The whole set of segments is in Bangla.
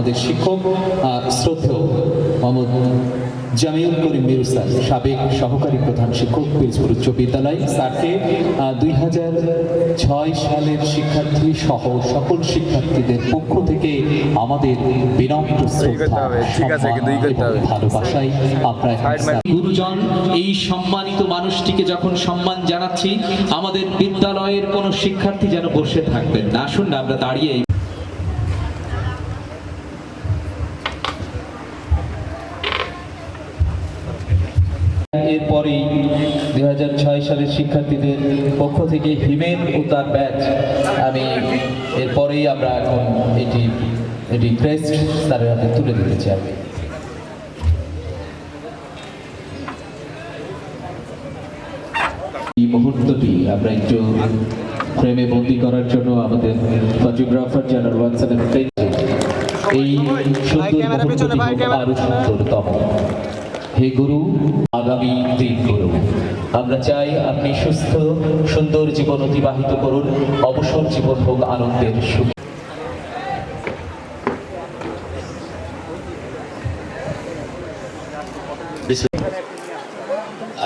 আমাদের শিক্ষক শ্রদ্ধেয় মোহাম্মদ জামিউল করিম মির্জা, সাবেক সহকারী প্রধান শিক্ষক, পিরোজপুর উচ্চ বিদ্যালয়, স্যারকে 2006 সালের শিক্ষার্থী সহ সকল শিক্ষার্থীদের পক্ষ থেকে আমাদের বিনম্র শ্রদ্ধা, ভালোবাসায় আপনারা গুরুজন এই সম্মানিত মানুষটিকে যখন সম্মান জানাচ্ছি, আমাদের বিদ্যালয়ের কোনো শিক্ষার্থী যেন বসে থাকবেন না। আসুন না আমরা দাঁড়িয়ে এরপরেই 2006 সালের শিক্ষার্থীদের পক্ষ থেকে হিমেল ও তার ব্যাচ, আমি এরপরেই আমরা এখন এটি ক্রেস্ট স্যারের হাতে তুলে দিতে চাই। এই মুহূর্তটি আমরা একটু ফ্রেমে বন্দি করার জন্য আমাদের ফটোগ্রাফার জেনারেল ওয়াটসনের এই সুন্দর মুহূর্তটি আরো সুন্দরতম। হে গুরু, আগামী দিন গুরু, আমরা চাই আপনি সুস্থ সুন্দর জীবন অতিবাহিত করুন, অবসর জীবন হোক আনন্দের সুখ।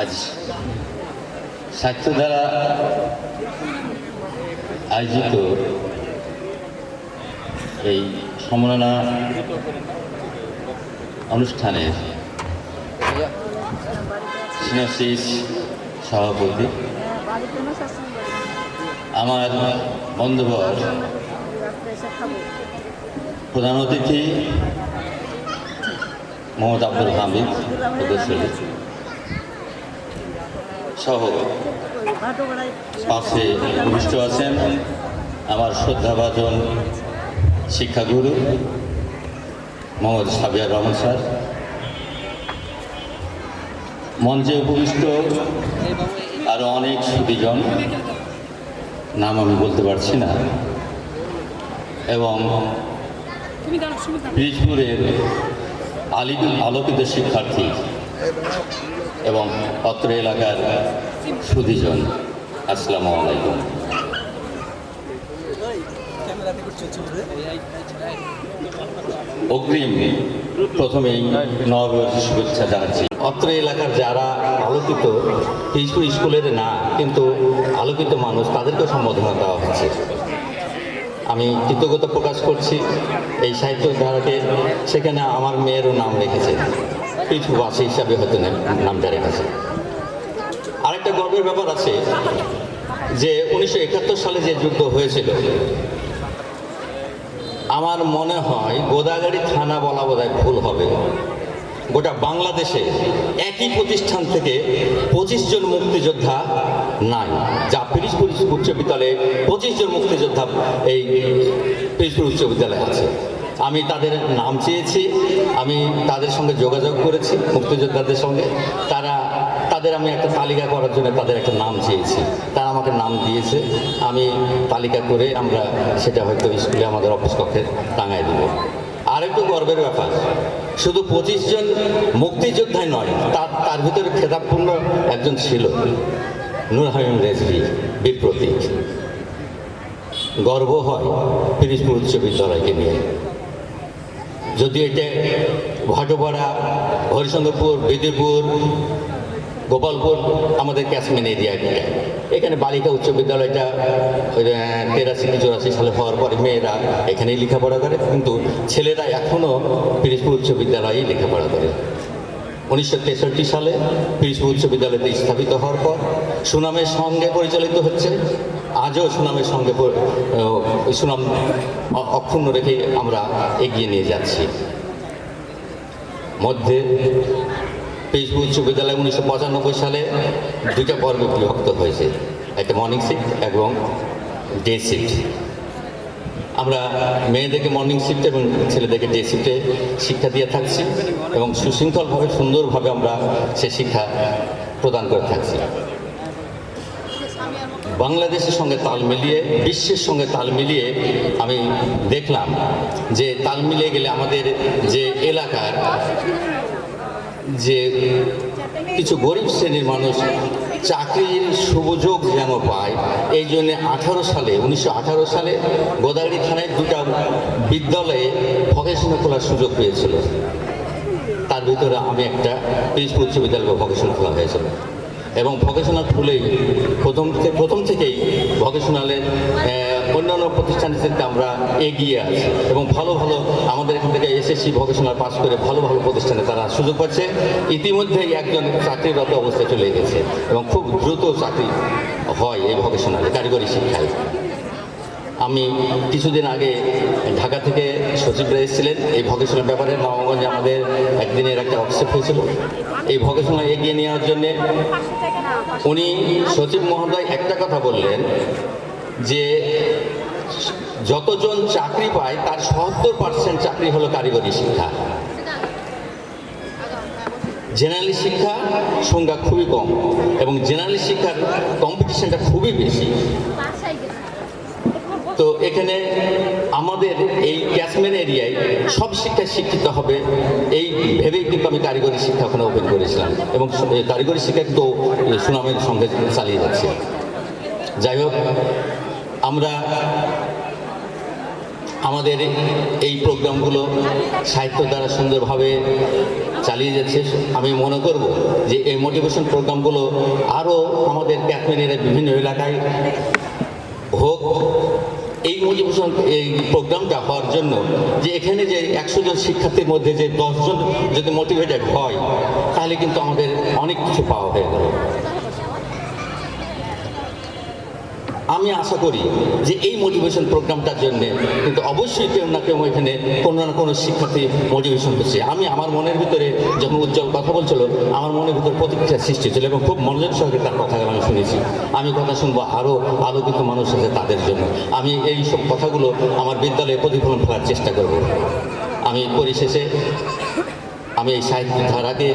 আজ সাহিত্য দ্বারা আয়োজিত এই সম্মাননা অনুষ্ঠানের সিনোসিস সভাপতি, আমার বন্ধুবর, প্রধান অতিথি মোহাম্মদ আব্দুল হামিদ সহ পাশে উপবিষ্ট আছেন আমার শ্রদ্ধাভাজন শিক্ষাগুরু মোহাম্মদ সাবিয়ার রহমান স্যার, মঞ্চে উপবিষ্ট আরও অনেক সুদীজন, নাম আমি বলতে পারছি না, এবং পিরোজপুরের আলোকিত শিক্ষার্থী এবং অত্র এলাকার সুদীজন, আসসালামু আলাইকুম। অগ্রিম প্রথমেই নববর্ষের শুভেচ্ছা জানাচ্ছি। অত্র এলাকার যারা আলোকিত, পিরোজপুর স্কুলের না কিন্তু আলোকিত মানুষ, তাদেরকেও সম্বোধনা দেওয়া হচ্ছে। আমি কৃতজ্ঞতা প্রকাশ করছি এই সাহিত্য ধারাকে, সেখানে আমার মেয়েরও নাম রেখেছে, পিরোজপুরবাসী হিসাবে হয়তো নামটা রেখেছে। আরেকটা গর্বের ব্যাপার আছে যে 1971 সালে যে যুদ্ধ হয়েছিল, আমার মনে হয় গোদাগাড়ি থানা বলা বোধহয় ভুল হবে, গোটা বাংলাদেশে একই প্রতিষ্ঠান থেকে 25 জন মুক্তিযোদ্ধা নাই, যা পিরোজপুর উচ্চ বিদ্যালয়ে 25 জন মুক্তিযোদ্ধা এই পিরোজপুর উচ্চ বিদ্যালয়ে আছে। আমি তাদের নাম চেয়েছি, আমি তাদের সঙ্গে যোগাযোগ করেছি, মুক্তিযোদ্ধাদের সঙ্গে, তাদের আমি একটা তালিকা করার জন্য তাদের একটা নাম চেয়েছি, তারা আমাকে নাম দিয়েছে। আমি তালিকা করে আমরা সেটা হয়তো স্কুলে আমাদের অফিস কক্ষে টাঙায় দেব। আরেকটু গর্বের ব্যাপার, শুধু 25 জন মুক্তিযোদ্ধাই নয়, তার ভিতরে খেতাবপূর্ণ একজন ছিল, নূর হামিম রেজভী, বীর প্রতীক। গর্ব হয় পিরোজপুর উচ্চ বিদ্যালয়কে নিয়ে। যদিও এটা ভাটোপাড়া, হরিশঙ্করপুর, বিদিরপুর, গোপালপুর আমাদের ক্যাশমেন এরিয়া, এখানে বালিকা উচ্চ বিদ্যালয়টা 83-84 সালে হওয়ার পরে মেয়েরা এখানেই লেখাপড়া করে, কিন্তু ছেলেরা এখনও পিরোজপুর উচ্চ বিদ্যালয়েই লেখাপড়া করে। 1963 সালে পিরোজপুর উচ্চ বিদ্যালয়তে স্থাপিত হওয়ার পর সুনামের সঙ্গে পরিচালিত হচ্ছে, আজও সুনামের সঙ্গে সুনাম অক্ষুণ্ণ রেখে আমরা এগিয়ে নিয়ে যাচ্ছি। মধ্যে পিরোজপুর উচ্চ বিদ্যালয় 1995 সালে 2টা পর্বে বিভক্ত হয়েছে, একটা মর্নিং শিফট এবং ডে শিফট। আমরা মেয়েদেরকে মর্নিং শিফট এবং ছেলেদেরকে ডে শিফটে শিক্ষা দিয়ে থাকছি এবং সুশৃঙ্খলভাবে সুন্দরভাবে আমরা সে শিক্ষা প্রদান করে থাকছি। বাংলাদেশের সঙ্গে তাল মিলিয়ে, বিশ্বের সঙ্গে তাল মিলিয়ে আমি দেখলাম যে তাল মিলিয়ে গেলে আমাদের যে এলাকার যে কিছু গরিব শ্রেণীর মানুষ চাকরির সুযোগ যেন পায়, এই জন্যে 1918 সালে গোদাগাড়ি থানায় দুটা বিদ্যালয়ে ভকেশনাল খোলার সুযোগ পেয়েছিল। তার ভিতরে আমি একটা পিরিজপুর উচ্চ বিদ্যালয়ে ভকেশনাল খোলা হয়েছিল এবং ভকেশনাল খুলেই প্রথম থেকেই ভকেশনালের অন্যান্য প্রতিষ্ঠানের থেকে আমরা এগিয়ে আছি এবং ভালো আমাদের এখান থেকে এসএসসি ভকেশনাল পাস করে ভালো প্রতিষ্ঠানে তারা সুযোগ পাচ্ছে। ইতিমধ্যেই একজন চাকরিরত অবস্থায় চলে গেছে এবং খুব দ্রুত চাকরি হয় এই ভকেশনালে, কারিগরি শিক্ষায়। আমি কিছুদিন আগে ঢাকা থেকে সচিবরা এসেছিলেন এই ভকেশনাল ব্যাপারে। নবগঞ্জে আমাদের একদিনের একটা ওয়ার্কশপ হয়েছিল এই ভকেশনাল এগিয়ে নেওয়ার জন্যে। উনি সচিব মহোদয় একটা কথা বললেন যে যতজন চাকরি পায় তার ৭০% চাকরি হলো কারিগরি শিক্ষা। জেনারেল শিক্ষা সংখ্যা খুবই কম এবং জেনারেল শিক্ষার কম্পিটিশনটা খুবই বেশি। তো এখানে আমাদের এই ক্যাশমেন এরিয়ায় সব শিক্ষায় শিক্ষিত হবে এই ভেবেই কিন্তু আমি কারিগরি শিক্ষা ওখানে ওপেন করেছিলাম এবং কারিগরি শিক্ষা কিন্তু সুনামের সঙ্গে চালিয়ে যাচ্ছে। যাই হোক, আমরা আমাদের এই প্রোগ্রামগুলো সাহিত্য দ্বারা সুন্দরভাবে চালিয়ে যাচ্ছে। আমি মনে করব যে এই মোটিভেশন প্রোগ্রামগুলো আরও আমাদের ক্যাশমেনের বিভিন্ন এলাকায় হোক। এই মোটিভেশন এই প্রোগ্রামটা হওয়ার জন্য যে এখানে যে 100 জন শিক্ষার্থীর মধ্যে যে 10 জন যদি মোটিভেটেড হয় তাহলে কিন্তু আমাদের অনেক কিছু পাওয়া হয়ে গেল। আমি আশা করি যে এই মোটিভেশন প্রোগ্রামটার জন্য কিন্তু অবশ্যই কেউ না কেউ এখানে কোনো না কোনো শিক্ষার্থী মোটিভেশন করছে। আমি আমার মনের ভিতরে যখন উজ্জ্বল কথা বলছিল আমার মনের ভিতরে প্রতিক্রিয়া সৃষ্টি হয়েছিল এবং খুব মনোযোগ সহকারে তার কথাগুলো আমি শুনেছি। আমি কথা শুনবো আরও আলোকিত মানুষ আছে তাদের জন্য। আমি এই সব কথাগুলো আমার বিদ্যালয়ে প্রতিফলন করার চেষ্টা করব। আমি পরিশেষে আমি এই সাহিত্য ধারাকে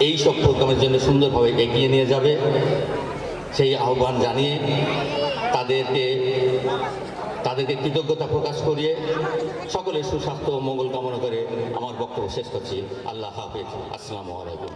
এই সব প্রোগ্রামের জন্য সুন্দরভাবে এগিয়ে নিয়ে যাবে সেই আহ্বান জানিয়ে তাদেরকে কৃতজ্ঞতা প্রকাশ করিয়ে সকলের সুস্বাস্থ্য ও মঙ্গল কামনা করে আমার বক্তব্য শেষ করছি। আল্লাহ হাফেজ। আসসালামু আলাইকুম।